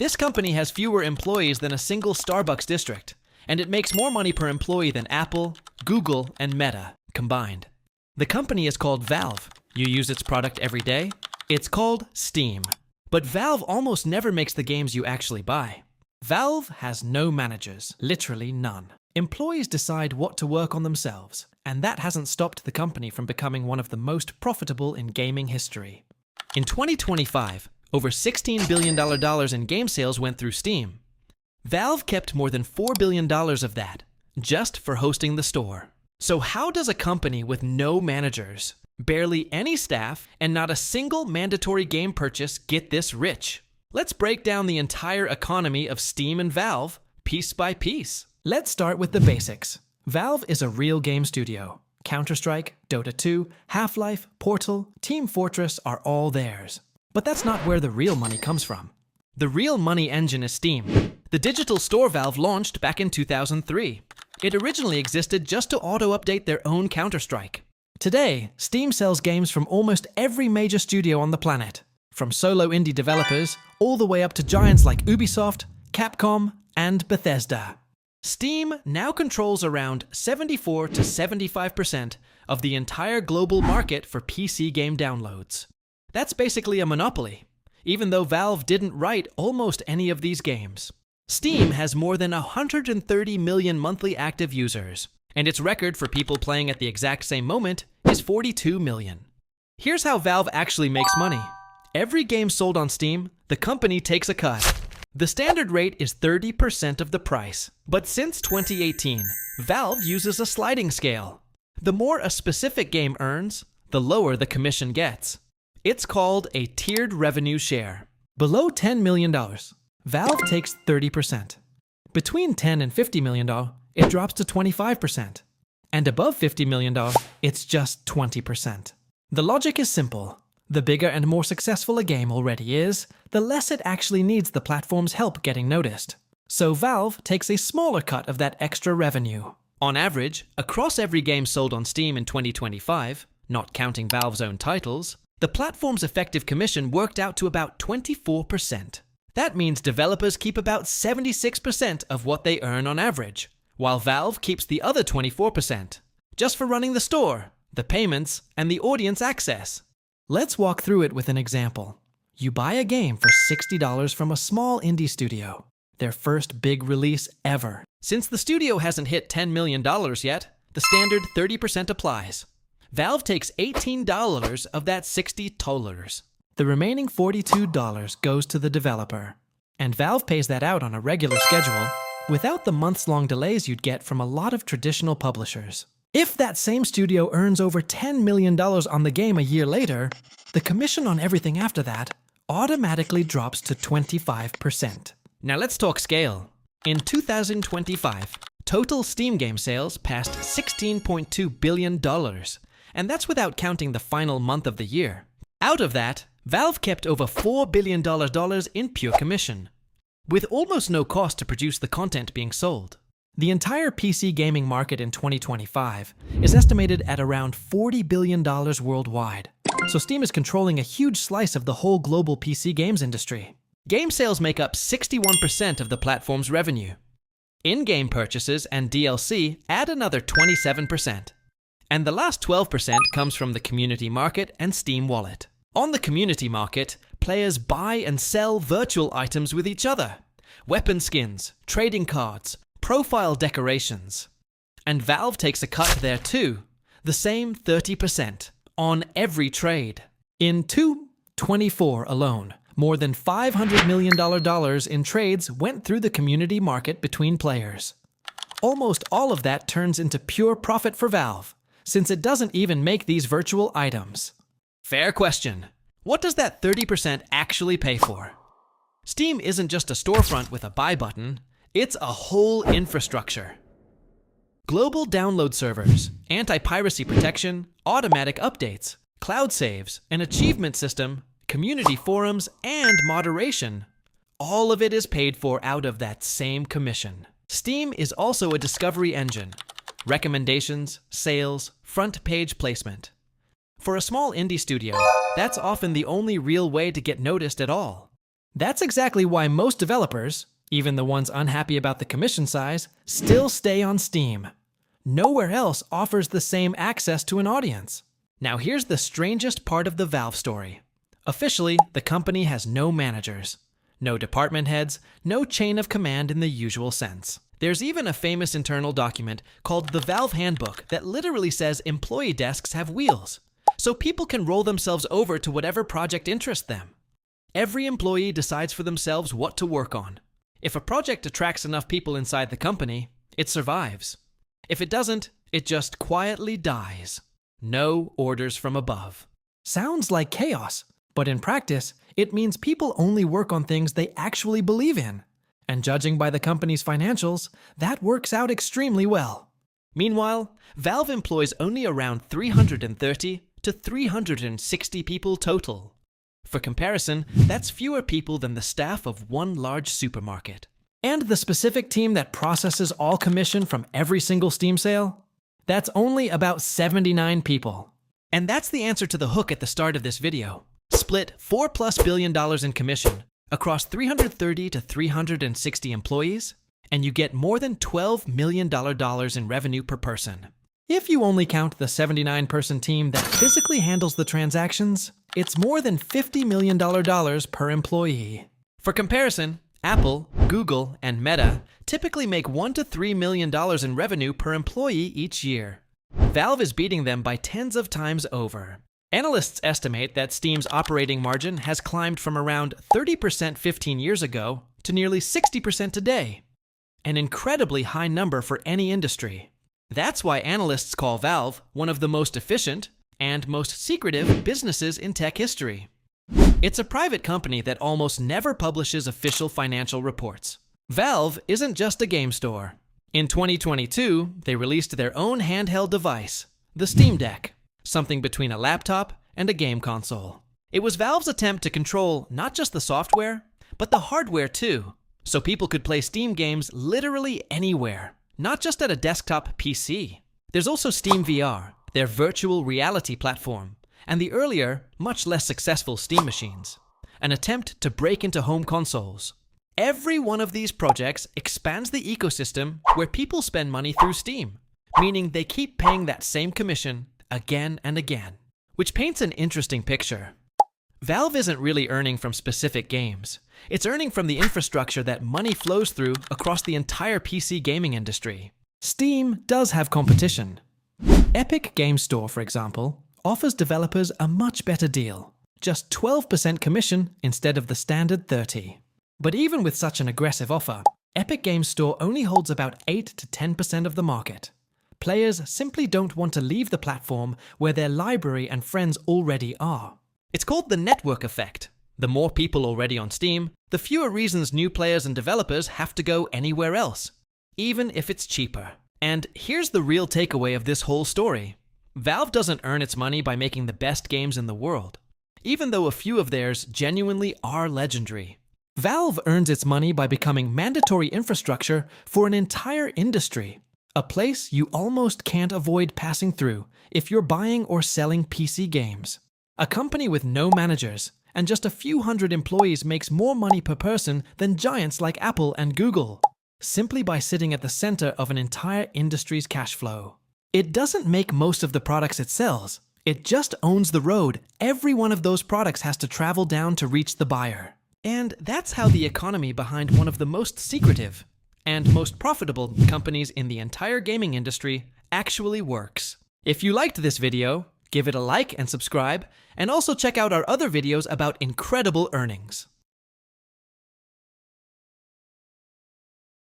This company has fewer employees than a single Starbucks district, and it makes more money per employee than Apple, Google, and Meta combined. The company is called Valve. You use its product every day? It's called Steam. But Valve almost never makes the games you actually buy. Valve has no managers, literally none. Employees decide what to work on themselves, and that hasn't stopped the company from becoming one of the most profitable in gaming history. In 2025, over $16 billion in game sales went through Steam. Valve kept more than $4 billion of that, just for hosting the store. So how does a company with no managers, barely any staff, and not a single mandatory game purchase get this rich? Let's break down the entire economy of Steam and Valve, piece by piece. Let's start with the basics. Valve is a real game studio. Counter-Strike, Dota 2, Half-Life, Portal, Team Fortress are all theirs. But that's not where the real money comes from. The real money engine is Steam, the digital store Valve launched back in 2003. It originally existed just to auto-update their own Counter-Strike. Today, Steam sells games from almost every major studio on the planet, from solo indie developers all the way up to giants like Ubisoft, Capcom, and Bethesda. Steam now controls around 74 to 75% of the entire global market for PC game downloads. That's basically a monopoly, even though Valve didn't write almost any of these games. Steam has more than 130 million monthly active users, and its record for people playing at the exact same moment is 42 million. Here's how Valve actually makes money. Every game sold on Steam, the company takes a cut. The standard rate is 30% of the price, but since 2018, Valve uses a sliding scale. The more a specific game earns, the lower the commission gets. It's called a tiered revenue share. Below $10 million, Valve takes 30%. Between $10 and $50 million, it drops to 25%. And above $50 million, it's just 20%. The logic is simple. The bigger and more successful a game already is, the less it actually needs the platform's help getting noticed. So Valve takes a smaller cut of that extra revenue. On average, across every game sold on Steam in 2025, not counting Valve's own titles, the platform's effective commission worked out to about 24%. That means developers keep about 76% of what they earn on average, while Valve keeps the other 24%, just for running the store, the payments, and the audience access. Let's walk through it with an example. You buy a game for $60 from a small indie studio, their first big release ever. Since the studio hasn't hit $10 million yet, the standard 30% applies. Valve takes $18 of that $60. The remaining $42 goes to the developer, and Valve pays that out on a regular schedule without the months-long delays you'd get from a lot of traditional publishers. If that same studio earns over $10 million on the game a year later, the commission on everything after that automatically drops to 25%. Now let's talk scale. In 2025, total Steam game sales passed $16.2 billion, and that's without counting the final month of the year. Out of that, Valve kept over $4 billion in pure commission, with almost no cost to produce the content being sold. The entire PC gaming market in 2025 is estimated at around $40 billion worldwide, so Steam is controlling a huge slice of the whole global PC games industry. Game sales make up 61% of the platform's revenue. In-game purchases and DLC add another 27%. And the last 12% comes from the community market and Steam Wallet. On the community market, players buy and sell virtual items with each other. Weapon skins, trading cards, profile decorations. And Valve takes a cut there too, the same 30%, on every trade. In 2024 alone, more than $500 million in trades went through the community market between players. Almost all of that turns into pure profit for Valve, since it doesn't even make these virtual items. Fair question. What does that 30% actually pay for? Steam isn't just a storefront with a buy button, it's a whole infrastructure. Global download servers, anti-piracy protection, automatic updates, cloud saves, an achievement system, community forums, and moderation. All of it is paid for out of that same commission. Steam is also a discovery engine. Recommendations, sales, front page placement. For a small indie studio, that's often the only real way to get noticed at all. That's exactly why most developers, even the ones unhappy about the commission size, still stay on Steam. Nowhere else offers the same access to an audience. Now here's the strangest part of the Valve story. Officially, the company has no managers, no department heads, no chain of command in the usual sense. There's even a famous internal document called the Valve Handbook that literally says employee desks have wheels, so people can roll themselves over to whatever project interests them. Every employee decides for themselves what to work on. If a project attracts enough people inside the company, it survives. If it doesn't, it just quietly dies. No orders from above. Sounds like chaos, but in practice, it means people only work on things they actually believe in. And judging by the company's financials, that works out extremely well. Meanwhile, Valve employs only around 330 to 360 people total. For comparison, that's fewer people than the staff of one large supermarket. And the specific team that processes all commission from every single Steam sale? That's only about 79 people. And that's the answer to the hook at the start of this video. Split $4+ billion in commission across 330 to 360 employees, and you get more than $12 million in revenue per person. If you only count the 79-person team that physically handles the transactions, it's more than $50 million per employee. For comparison, Apple, Google, and Meta typically make $1 to $3 million in revenue per employee each year. Valve is beating them by tens of times over. Analysts estimate that Steam's operating margin has climbed from around 30% 15 years ago to nearly 60% today. An incredibly high number for any industry. That's why analysts call Valve one of the most efficient and most secretive businesses in tech history. It's a private company that almost never publishes official financial reports. Valve isn't just a game store. In 2022, they released their own handheld device, the Steam Deck, something between a laptop and a game console. It was Valve's attempt to control not just the software, but the hardware too, so people could play Steam games literally anywhere, not just at a desktop PC. There's also SteamVR, their virtual reality platform, and the earlier, much less successful Steam machines, an attempt to break into home consoles. Every one of these projects expands the ecosystem where people spend money through Steam, meaning they keep paying that same commission again and again, which paints an interesting picture. Valve isn't really earning from specific games. It's earning from the infrastructure that money flows through across the entire PC gaming industry. Steam does have competition. Epic Game Store, for example, offers developers a much better deal, just 12% commission instead of the standard 30%. But even with such an aggressive offer, Epic Game Store only holds about 8 to 10% of the market. Players simply don't want to leave the platform where their library and friends already are. It's called the network effect. The more people already on Steam, the fewer reasons new players and developers have to go anywhere else, even if it's cheaper. And here's the real takeaway of this whole story. Valve doesn't earn its money by making the best games in the world, even though a few of theirs genuinely are legendary. Valve earns its money by becoming mandatory infrastructure for an entire industry, a place you almost can't avoid passing through if you're buying or selling PC games. A company with no managers and just a few hundred employees makes more money per person than giants like Apple and Google, simply by sitting at the center of an entire industry's cash flow. It doesn't make most of the products it sells. It just owns the road every one of those products has to travel down to reach the buyer. And that's how the economy behind one of the most secretive and most profitable companies in the entire gaming industry actually works. If you liked this video, give it a like and subscribe, and also check out our other videos about incredible earnings.